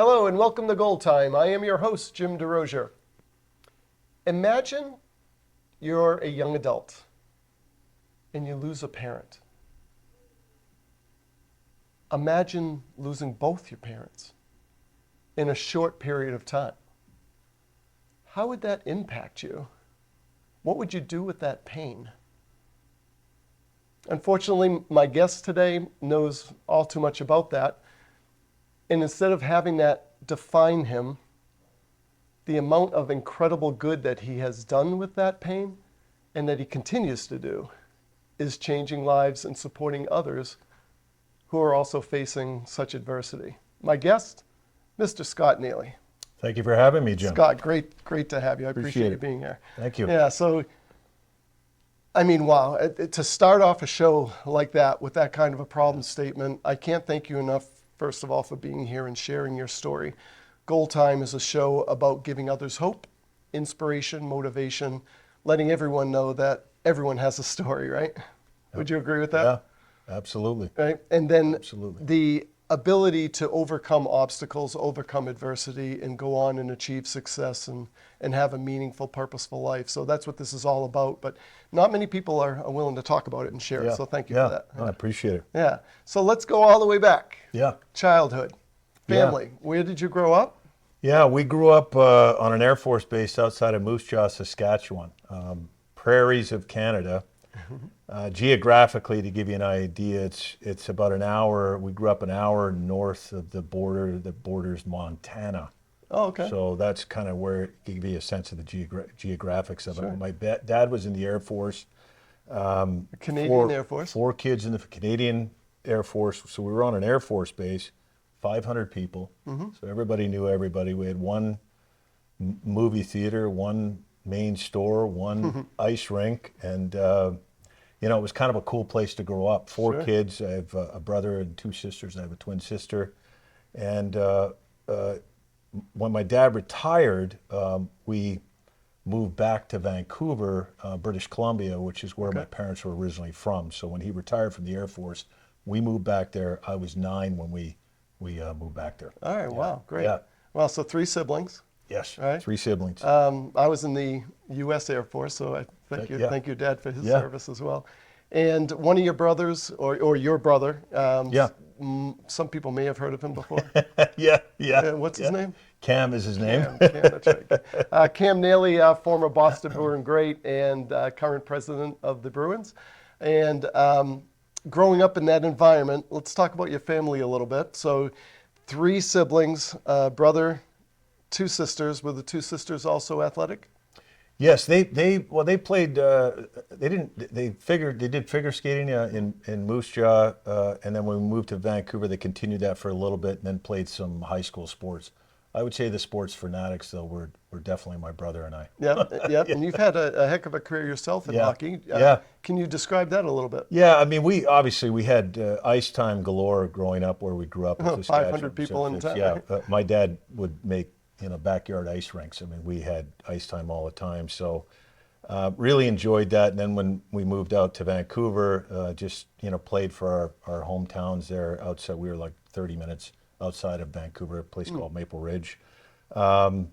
Hello and welcome to GoalTime. I am your host, Jim Desrosiers. Imagine you're a young adult and you lose a parent. Imagine losing both your parents in a short period of time. How would that impact you? What would you do with that pain? Unfortunately, my guest today knows all too much about that. And instead of having that define him, the amount of incredible good that he has done with that pain and that he continues to do is changing lives and supporting others who are also facing such adversity. My guest, Mr. Scott Neely. Thank you for having me, Jim. Scott, great to have you. I appreciate you being here. Thank you. Yeah, so, I mean, wow, to start off a show like that with that kind of a problem statement, I can't thank you enough, first of all, for being here and sharing your story. GoalTime is a show about giving others hope, inspiration, motivation, letting everyone know that everyone has a story, right? Would you agree with that? Yeah, absolutely. Right? And then Absolutely. the ability to overcome obstacles, overcome adversity, and go on and achieve success and have a meaningful, purposeful life. So that's what this is all about. But not many people are willing to talk about it and share it. So thank you for that. I appreciate it. Yeah. So let's go all the way back. Yeah. Childhood, family. Where did you grow up? Yeah, we grew up on an Air Force base outside of Moose Jaw, Saskatchewan, prairies of Canada. Geographically, to give you an idea, it's about an hour. We grew up an hour north of the border that borders Montana. Oh, okay. So that's kind of where it give you a sense of the geographics of Sure. it. My dad was in the Air Force. Canadian Air Force. 4 kids in the Canadian Air Force. So we were on an Air Force base, 500 people. So everybody knew everybody. We had one movie theater, one main store, one ice rink, and it was kind of a cool place to grow up. 4 Sure. kids. I have a brother and 2 sisters. I have a twin sister. And when my dad retired, we moved back to Vancouver, British Columbia, which is where my parents were originally from. So when he retired from the Air Force, we moved back there. I was 9 when we moved back there. All right. Yeah. Wow. Great. Yeah. Well, so 3 siblings. Yes. Right. 3 siblings. I was in the U.S. Air Force, so I thank your dad for his service as well. And one of your brothers, or your brother, some people may have heard of him before. Yeah. What's his name? Cam is his name. Cam, that's right. Cam Neely, former Boston Bruin great and current president of the Bruins. And growing up in that environment, let's talk about your family a little bit. So 3 siblings, brother, 2 sisters. Were the 2 sisters also athletic? Yes, they played. They did figure skating in Moose Jaw, and then when we moved to Vancouver, they continued that for a little bit, and then played some high school sports. I would say the sports fanatics, though, were definitely my brother and I. Yeah. And you've had a heck of a career yourself in hockey. Can you describe that a little bit? Yeah, I mean, we had ice time galore growing up where we grew up. 500 people in town. Yeah, my dad would make backyard ice rinks. I mean, we had ice time all the time. So really enjoyed that. And then when we moved out to Vancouver, just played for our hometowns there outside. We were like 30 minutes outside of Vancouver, a place called Maple Ridge. And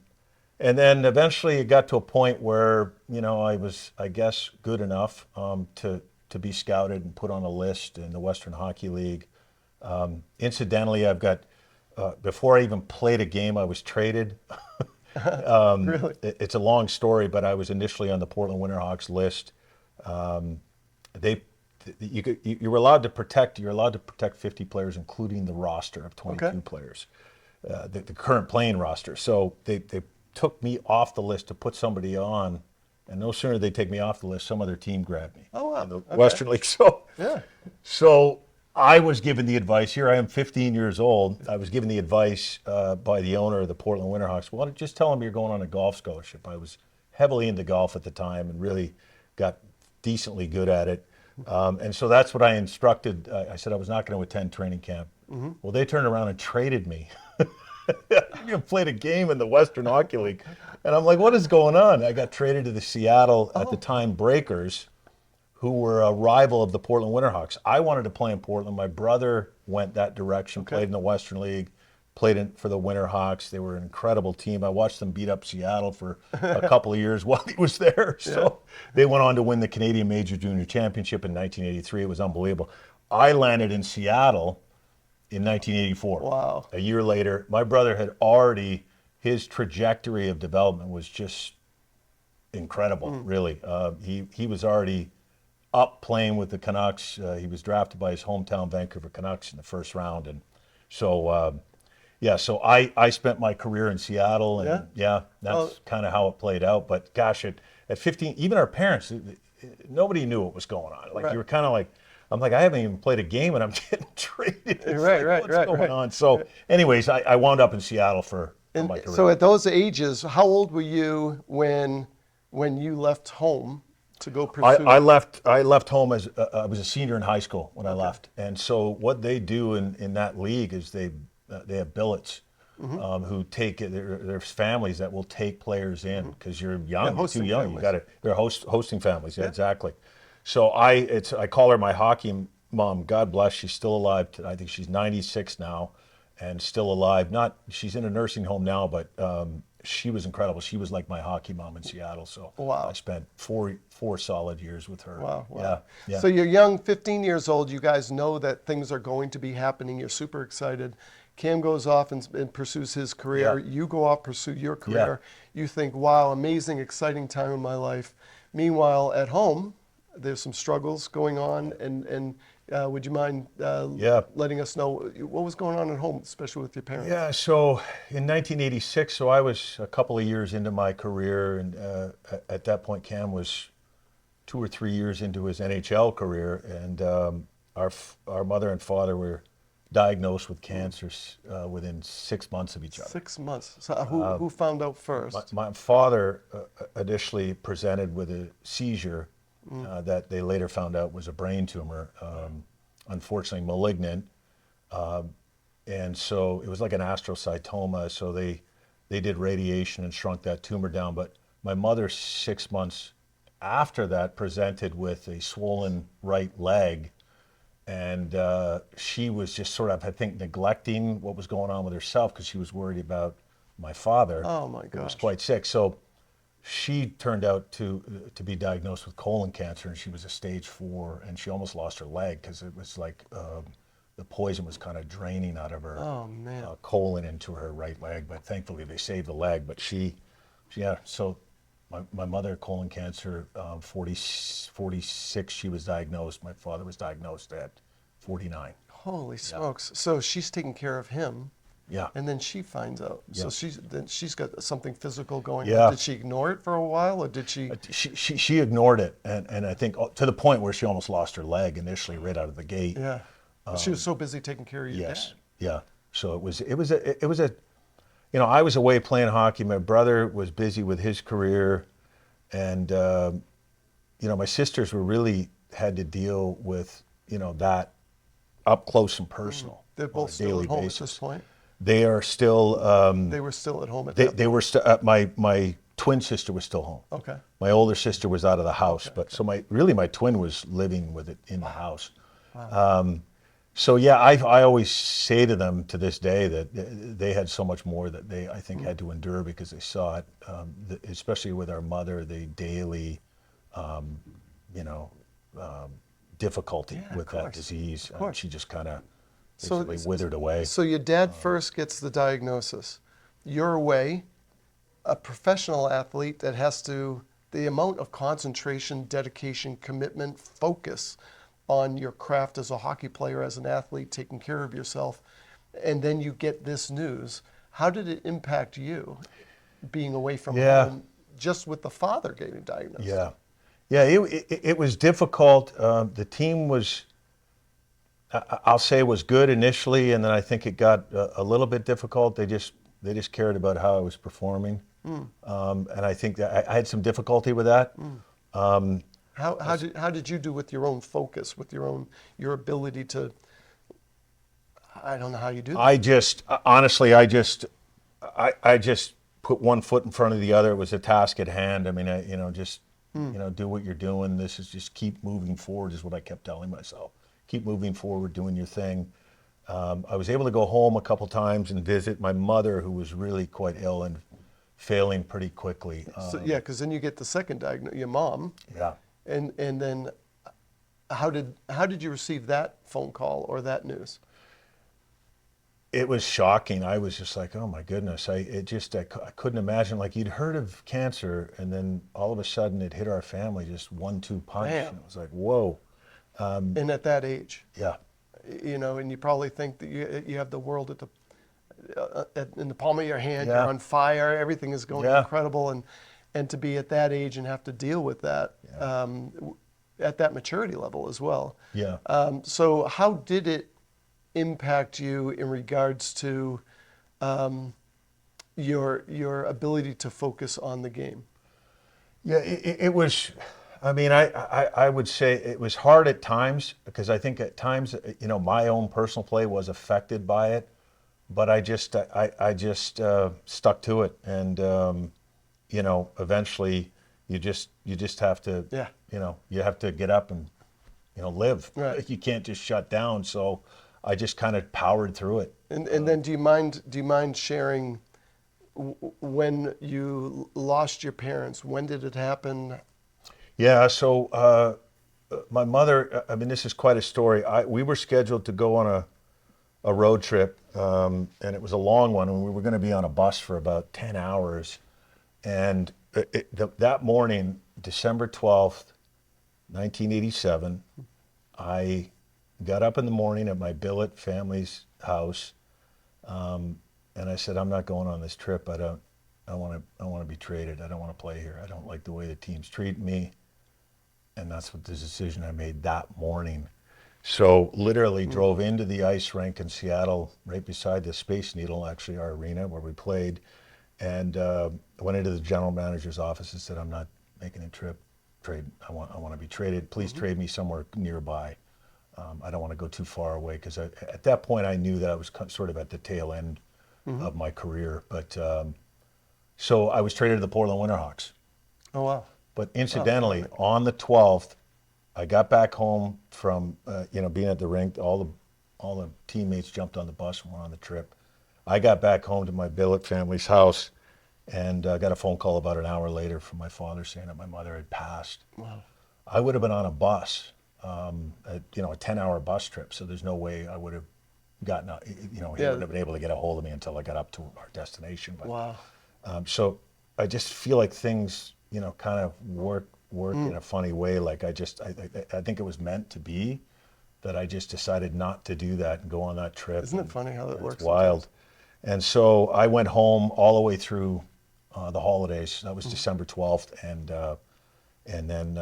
then eventually it got to a point where, I was, I guess, good enough to be scouted and put on a list in the Western Hockey League. Incidentally, I've got, before I even played a game, I was traded. Really? It's a long story, but I was initially on the Portland Winterhawks list. You were allowed to protect. You're allowed to protect 50 players, including the roster of 22 players, the current playing roster. So they took me off the list to put somebody on, and no sooner did they take me off the list, some other team grabbed me. Oh wow! In the Western League. So I was given the advice. Here I am, 15 years old. I was given the advice by the owner of the Portland Winterhawks. Well, just tell him you're going on a golf scholarship. I was heavily into golf at the time and really got decently good at it. And so that's what I instructed. I said I was not going to attend training camp. Well, they turned around and traded me. I played a game in the Western Hockey League. And I'm like, what is going on? I got traded to the Seattle, at the time, Breakers, who were a rival of the Portland Winterhawks. I wanted to play in Portland. My brother went that direction, played in the Western League, for the Winter Hawks. They were an incredible team. I watched them beat up Seattle for a couple of years while he was there. So they went on to win the Canadian Major Junior Championship in 1983. It was unbelievable. I landed in Seattle in 1984. Wow. A year later, my brother had already, his trajectory of development was just incredible, really. He was already up playing with the Canucks. He was drafted by his hometown Vancouver Canucks in the first round. And so, so I spent my career in Seattle, and that's kind of how it played out. But gosh, at 15, even our parents, nobody knew what was going on. Like you were kind of like, I'm like, I haven't even played a game and I'm getting traded. It's what's going on? So anyways, I wound up in Seattle for my career. So at those ages, how old were you when you left home to go pursue? I left home as I was a senior in high school when I left. And so what they do in that league is they have billets who take it. There's families that will take players in because you're young, you're too young. Families. You got to. They're hosting families. Yeah, exactly. So I call her my hockey mom. God bless. She's still alive. I think she's 96 now, and still alive. She's in a nursing home now, but she was incredible. She was like my hockey mom in Seattle. So I spent four solid years with her. Wow. Yeah. So you're young, 15 years old. You guys know that things are going to be happening. You're super excited. Cam goes off and pursues his career. You go off, pursue your career. You think, wow, amazing, exciting time in my life. Meanwhile, at home, there's some struggles going on. And would you mind letting us know what was going on at home, especially with your parents? Yeah, so in 1986, so I was a couple of years into my career. And at that point, Cam was 2 or 3 years into his NHL career. And our mother and father were diagnosed with cancer within 6 months of each other. 6 months. So who found out first? My father initially presented with a seizure that they later found out was a brain tumor, unfortunately malignant. And so it was like an astrocytoma. So they did radiation and shrunk that tumor down. But my mother, 6 months after that, presented with a swollen right leg. And she was just sort of, I think, neglecting what was going on with herself because she was worried about my father. Oh, my gosh. Who was quite sick. So she turned out to be diagnosed with colon cancer, and she was a stage 4, and she almost lost her leg because it was like the poison was kind of draining out of her colon into her right leg. But thankfully, they saved the leg. But so my mother, colon cancer, 46, she was diagnosed. My father was diagnosed at 49. Holy smokes. So she's taking care of him. Yeah. And then she finds out. Yeah. So she's got something physical going Yeah. on. Did she ignore it for a while, or did she? She ignored it, and I think to the point where she almost lost her leg initially right out of the gate. Yeah. She was so busy taking care of your dad. Yeah. So it was a I was away playing hockey. My brother was busy with his career, and my sisters were really had to deal with that up close and personal. They're both still at home at this point. They are still. They were still at home at that point. They were still. My twin sister was still home. Okay. My older sister was out of the house, so my twin was living with it in the house. Wow. So yeah, I always say to them to this day that they had so much more that they, I think, had to endure because they saw it, especially with our mother, the daily, difficulty with that disease. She just kind of basically withered away. So your dad first gets the diagnosis. You're away, a professional athlete that has to, the amount of concentration, dedication, commitment, focus on your craft as a hockey player, as an athlete, taking care of yourself, and then you get this news. How did it impact you being away from home just with the father getting diagnosed? Yeah, it was difficult. The team was, I'll say, was good initially, and then I think it got a little bit difficult. They just cared about how I was performing, and I think that I had some difficulty with that. How did you do with your own focus, with your ability to? I don't know how you do that. I just put one foot in front of the other. It was a task at hand. I mean, do what you're doing. This is just keep moving forward is what I kept telling myself. Keep moving forward, doing your thing. I was able to go home a couple times and visit my mother, who was really quite ill and failing pretty quickly. So, yeah, because then you get the second diagnosis, your mom, Yeah. and then how did you receive that phone call or that news? It was shocking. I was just like, oh my goodness. I couldn't imagine, like, you'd heard of cancer and then all of a sudden it hit our family, just 1-2 punch. Bam. And it was like, whoa. And at that age, Yeah. and you probably think that you have the world in the palm of your hand. Yeah. You're on fire. Everything is going Yeah. incredible, and to be at that age and have to deal with that at that maturity level as well. Yeah. So how did it impact you in regards to your ability to focus on the game? Yeah, it was, I mean, I would say it was hard at times because I think at times, my own personal play was affected by it, but I just stuck to it. And, eventually you just have to, Yeah. you have to get up and, live. Right. You can't just shut down. So I just kind of powered through it. And then do you mind sharing when you lost your parents? When did it happen? Yeah, so my mother, I mean, this is quite a story. We were scheduled to go on a road trip, and it was a long one, and we were going to be on a bus for about 10 hours. And that morning, December 12th, 1987, I got up in the morning at my billet family's house, and I said, I'm not going on this trip. I want to be traded. I don't want to play here. I don't like the way the team's treating me. And that's what the decision I made that morning. So literally drove into the ice rink in Seattle, right beside the Space Needle, actually our arena where we played, and went into the general manager's office and said, I'm not making a trade. I want to be traded. Please trade me somewhere nearby. I don't want to go too far away, because at that point I knew that I was sort of at the tail end of my career. But so I was traded to the Portland Winterhawks. Oh, wow. But incidentally, on the 12th, I got back home from being at the rink. All the teammates jumped on the bus and went on the trip. I got back home to my billet family's house, and got a phone call about an hour later from my father saying that my mother had passed. Wow. I would have been on a bus, a 10-hour bus trip. So there's no way I would have gotten, he wouldn't have been able to get a hold of me until I got up to our destination. But, Wow. So I just feel like things, kind of work in a funny way. Like I think it was meant to be that I just decided not to do that and go on that trip. Isn't it funny how that works? It's wild. And so I went home all the way through the holidays. That was December 12th. And then,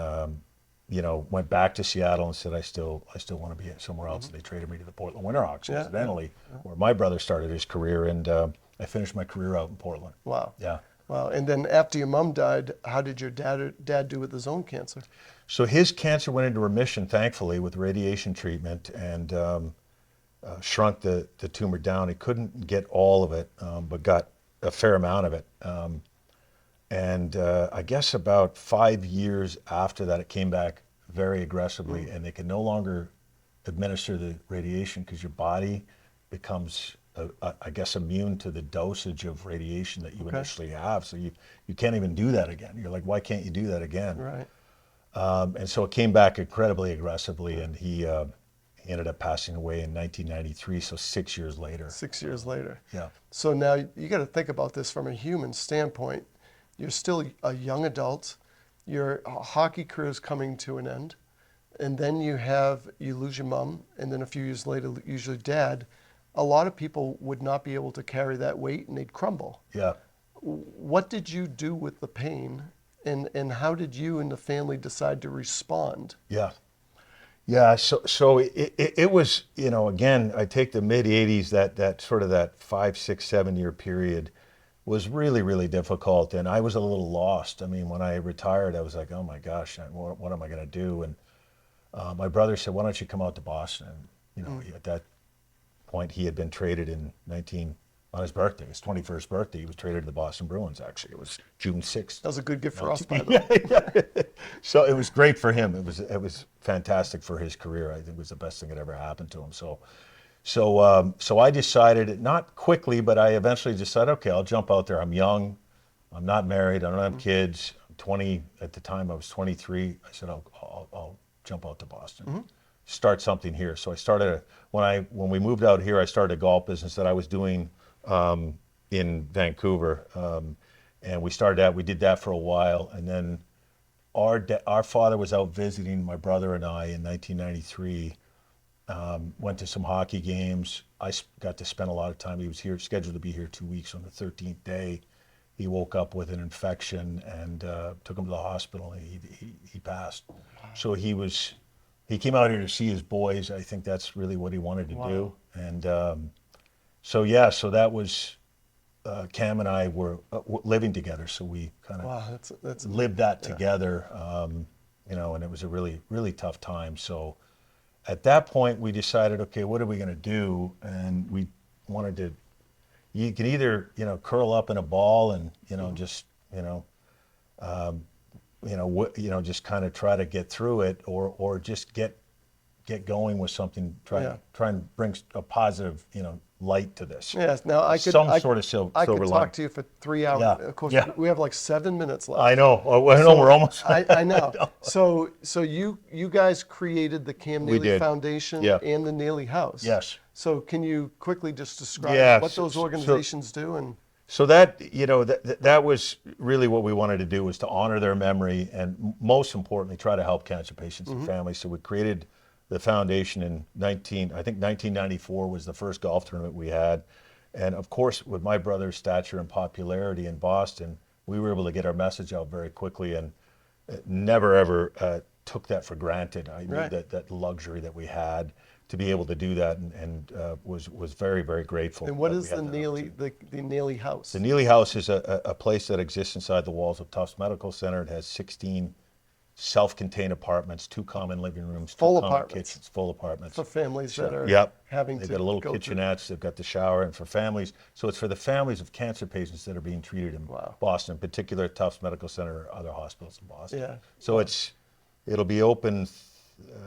went back to Seattle and said, I still want to be somewhere else. And they traded me to the Portland Winterhawks, incidentally, where my brother started his career. And I finished my career out in Portland. Wow. Yeah. Wow. And then after your mom died, how did your dad do with his own cancer? So his cancer went into remission, thankfully, with radiation treatment, and shrunk the tumor down. He couldn't get all of it, but got a fair amount of it. And I guess about 5 years after that, it came back very aggressively, and they can no longer administer the radiation because your body becomes, I guess, immune to the dosage of radiation that you initially have. So you can't even do that again. You're like, why can't you do that again? Right. And so it came back incredibly aggressively, and he ended up passing away in 1993, so 6 years later. 6 years later. Yeah. So now you got to think about this from a human standpoint. You're still a young adult. Your hockey career is coming to an end. And then you lose your mom, and then a few years later, usually dad. A lot of people would not be able to carry that weight, and they'd crumble. Yeah. What did you do with the pain, and how did you and the family decide to respond? Yeah. Yeah, so it was, again, I take the mid 80s, that sort of that 5, 6, 7 year period was really, really difficult. And I was a little lost. I mean, when I retired, I was like, oh my gosh, what am I going to do? And my brother said, why don't you come out to Boston? And, at that point, he had been traded on his birthday, his 21st birthday, he was traded to the Boston Bruins, actually. It was June 6th. That was a good gift for us, by the way. Yeah. So it was great for him. It was fantastic for his career. I think it was the best thing that ever happened to him. So So I decided, not quickly, but I eventually decided, okay, I'll jump out there. I'm young, I'm not married, I don't have kids. I'm 20 at the time. I was 23. I said, I'll jump out to Boston, start something here. So I started when we moved out here. I started a golf business that I was doing in Vancouver, and we started that. We did that for a while, and then our father was out visiting my brother and I in 1993. Went to some hockey games. Got to spend a lot of time. He was here, scheduled to be here 2 weeks. On the 13th day, he woke up with an infection and took him to the hospital, and he passed. So he came out here to see his boys. I think that's really what he wanted to do. And so that was Cam and I were living together, so we kind of that's lived that together. And it was a really, really tough time. So at that point, we decided, okay, what are we going to do? And we wanted to. You can either curl up in a ball and just just kind of try to get through it, or just get going with something. Try and bring a positive light to this. Yes. Now I could sort of silver I could line. talk to you for 3 hours. Yeah. Of course, Yeah. we have like 7 minutes left. I know. I know. We're almost. I know. So you guys created the Cam Neely did. Foundation Yeah. and the Neely House. Yes. So can you quickly just describe what those organizations do? And So that was really what we wanted to do, was to honor their memory and most importantly try to help cancer patients and families. So we created the foundation in 1994 was the first golf tournament we had. And of course, with my brother's stature and popularity in Boston, we were able to get our message out very quickly, and never ever took that for granted. I knew that luxury that we had to be able to do that, and was very, very grateful. what is the Neely House? The Neely House is a place that exists inside the walls of Tufts Medical Center. It has 16 self-contained apartments, 2 common living rooms, 2 Full common apartments. kitchens, full apartments. For families that are having They've to got a little go through. kitchenettes, they've got the shower, and for families. So it's for the families of cancer patients that are being treated in Boston, in particular Tufts Medical Center or other hospitals in Boston. Yeah. So it'll be open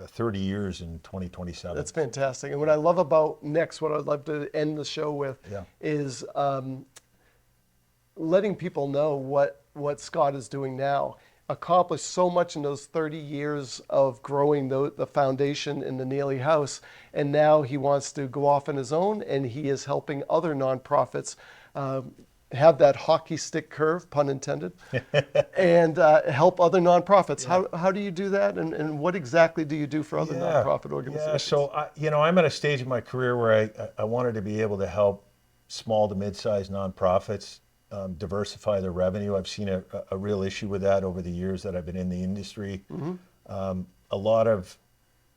30 years in 2027. That's fantastic. And what I love about next, what I'd love to end the show with, is letting people know what Scott is doing now. Accomplished so much in those 30 years of growing the foundation in the Neely House, and now he wants to go off on his own, and he is helping other nonprofits have that hockey stick curve, pun intended, and help other nonprofits. How do you do that, and what exactly do you do for other nonprofit organizations? Yeah, so I'm at a stage in my career where I wanted to be able to help small to mid-sized nonprofits diversify their revenue. I've seen a real issue with that over the years that I've been in the industry. A lot of,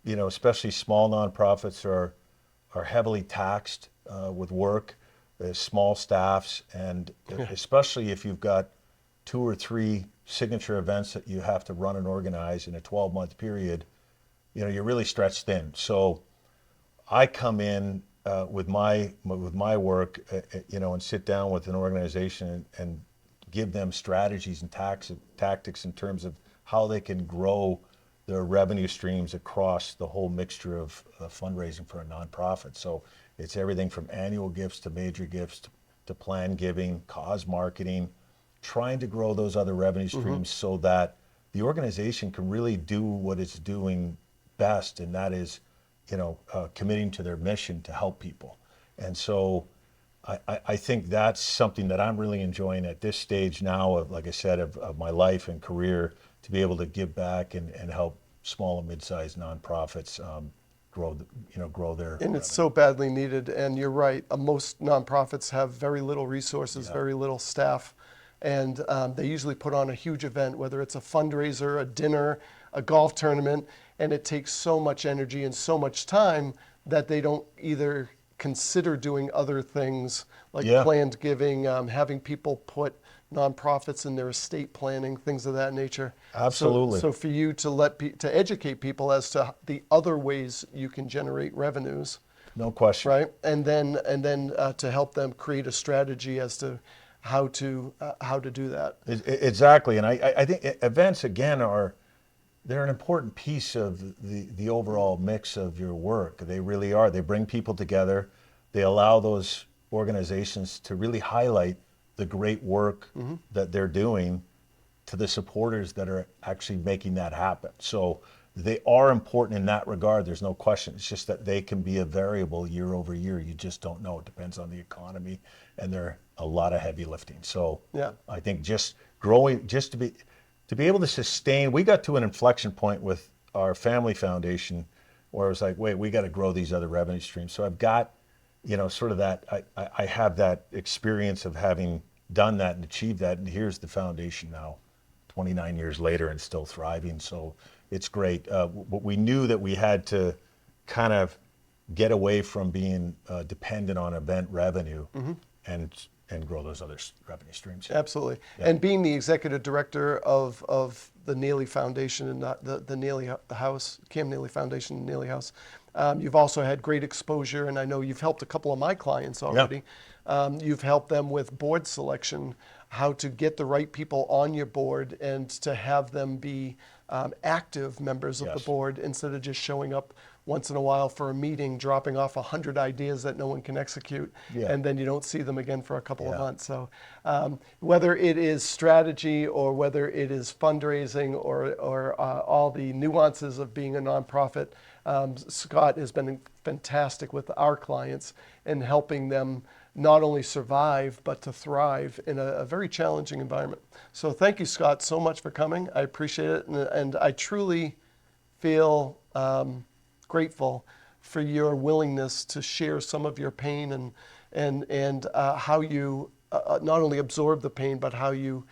especially small nonprofits are heavily taxed with work, small staffs, and especially if you've got 2 or 3 signature events that you have to run and organize in a 12-month period, you're really stretched thin. So I come in with my work, and sit down with an organization and give them strategies and tactics in terms of how they can grow their revenue streams across the whole mixture of fundraising for a nonprofit. So it's everything from annual gifts to major gifts to planned giving, cause marketing, trying to grow those other revenue streams so that the organization can really do what it's doing best, and that is committing to their mission to help people. And so I think that's something that I'm really enjoying at this stage now of, like I said, of my life and career, to be able to give back and help small and mid-sized nonprofits grow their And it's so badly needed. And you're right, most nonprofits have very little resources, very little staff, and they usually put on a huge event, whether it's a fundraiser, a dinner, a golf tournament, and it takes so much energy and so much time that they don't either consider doing other things like planned giving, having people put nonprofits in their estate planning, things of that nature. Absolutely. So for you to educate people as to the other ways you can generate revenues. No question. Right, and then to help them create a strategy as to how to do that. Exactly, and I think events again are, they're an important piece of the overall mix of your work. They really are. They bring people together. They allow those organizations to really highlight the great work that they're doing to the supporters that are actually making that happen. So they are important in that regard. There's no question. It's just that they can be a variable year over year. You just don't know. It depends on the economy, and they're a lot of heavy lifting. So Yeah. I think just growing, just to be able to sustain. We got to an inflection point with our family foundation where it was like, wait, we got to grow these other revenue streams. So I've got, sort of that. I have that experience of having done that and achieved that, and here's the foundation now, 29 years later, and still thriving. So it's great. But we knew that we had to kind of get away from being dependent on event revenue and grow those other revenue streams. Absolutely. Yeah. And being the executive director of the Neely Foundation and the Neely House, Cam Neely Foundation, Neely House, you've also had great exposure, and I know you've helped a couple of my clients already. You've helped them with board selection, how to get the right people on your board and to have them be active members of the Yes. board instead of just showing up once in a while for a meeting, dropping off 100 ideas that no one can execute, Yeah. and then you don't see them again for a couple of Yeah. months. So whether it is strategy or whether it is fundraising or all the nuances of being a nonprofit, Scott has been fantastic with our clients in helping them not only survive, but to thrive in a very challenging environment. So thank you, Scott, so much for coming. I appreciate it. And I truly feel grateful for your willingness to share some of your pain and how you not only absorbed the pain, but how you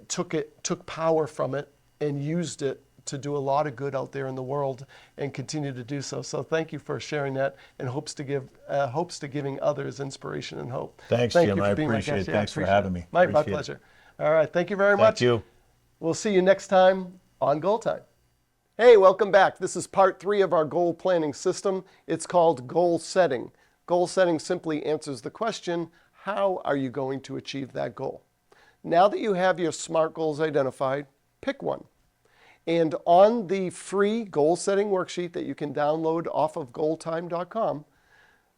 took power from it and used it to do a lot of good out there in the world and continue to do so. So thank you for sharing that, and hopes to giving others inspiration and hope. Thanks, Thank Jim. you I for being my appreciate guest. it. Yeah, I Thanks for appreciate having it. me. My Appreciate it. pleasure. All right, thank you very Thank much. you. We'll see you next time on GoalTime. Hey, welcome back. This is part 3 of our goal planning system. It's called goal setting. Goal setting simply answers the question, how are you going to achieve that goal? Now that you have your SMART goals identified, pick one. And on the free goal setting worksheet that you can download off of GoalTime.com,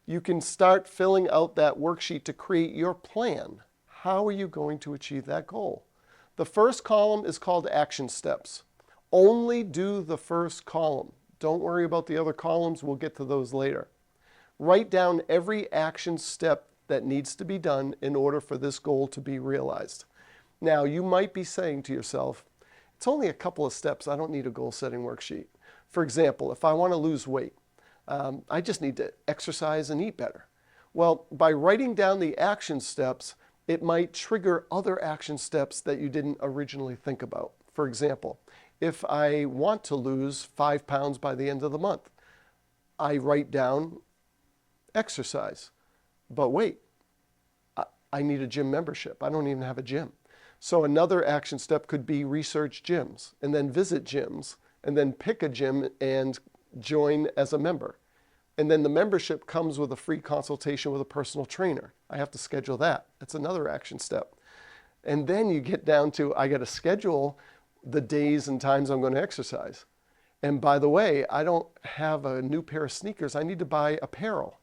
you can start filling out that worksheet to create your plan. How are you going to achieve that goal? The first column is called action steps. Only do the first column. Don't worry about the other columns. We'll get to those later. Write down every action step that needs to be done in order for this goal to be realized. Now, you might be saying to yourself, it's only a couple of steps. I don't need a goal setting worksheet. For example, if I want to lose weight, I just need to exercise and eat better. Well, by writing down the action steps, it might trigger other action steps that you didn't originally think about. For example, if I want to lose 5 pounds by the end of the month, I write down exercise. But wait, I need a gym membership. I don't even have a gym. So another action step could be research gyms and then visit gyms and then pick a gym and join as a member. And then the membership comes with a free consultation with a personal trainer. I have to schedule that. That's another action step. And then you get down to, I got to schedule the days and times I'm going to exercise. And by the way, I don't have a new pair of sneakers. I need to buy apparel.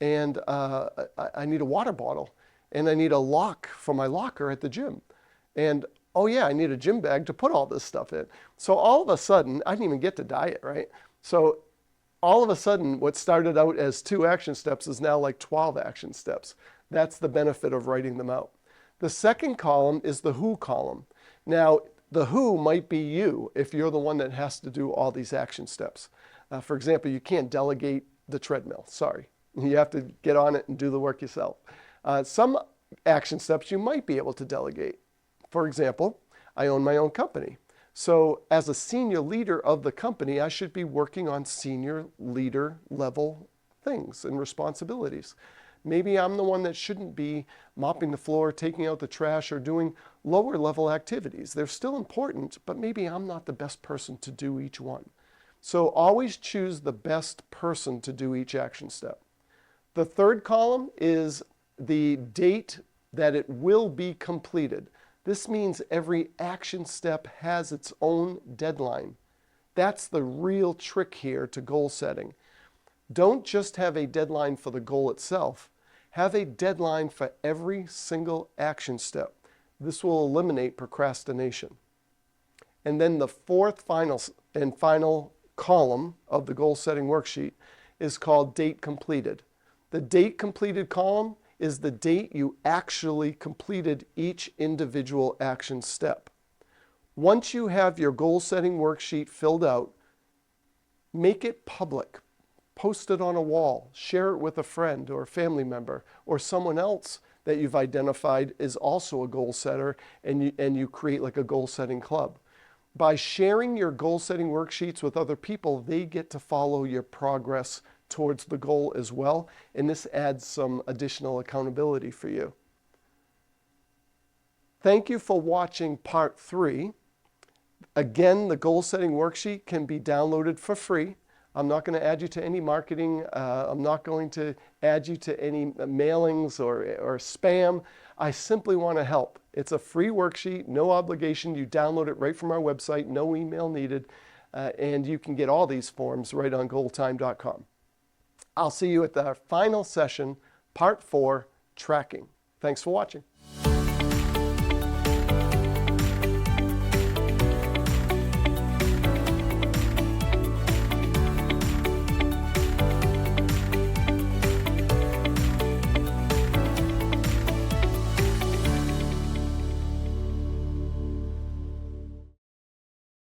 And I need a water bottle. And I need a lock for my locker at the gym. And oh yeah, I need a gym bag to put all this stuff in. So all of a sudden, I didn't even get to diet, right? So all of a sudden, what started out as 2 action steps is now like 12 action steps. That's the benefit of writing them out. The second column is the who column. Now, the who might be you if you're the one that has to do all these action steps. For example, you can't delegate the treadmill. Sorry. You have to get on it and do the work yourself. Some action steps you might be able to delegate. For example, I own my own company. So as a senior leader of the company, I should be working on senior leader level things and responsibilities. Maybe I'm the one that shouldn't be mopping the floor, taking out the trash, or doing lower level activities. They're still important, but maybe I'm not the best person to do each one. So always choose the best person to do each action step. The third column is the date that it will be completed. This means every action step has its own deadline. That's the real trick here to goal setting. Don't just have a deadline for the goal itself. Have a deadline for every single action step. This will eliminate procrastination. And then the fourth final column of the goal setting worksheet is called date completed. The date completed column is the date you actually completed each individual action step. Once you have your goal setting worksheet filled out, make it public. Post it on a wall, share it with a friend or a family member or someone else that you've identified is also a goal setter, and you create like a goal setting club. By sharing your goal setting worksheets with other people, they get to follow your progress towards the goal as well, and this adds some additional accountability for you. Thank you for watching part 3. Again, the goal setting worksheet can be downloaded for free. I'm not going to add you to any marketing. I'm not going to add you to any mailings or spam. I simply want to help. It's a free worksheet, no obligation. You download it right from our website, no email needed, and you can get all these forms right on GoalTime.com. I'll see you at the final session, part 4, tracking. Thanks for watching.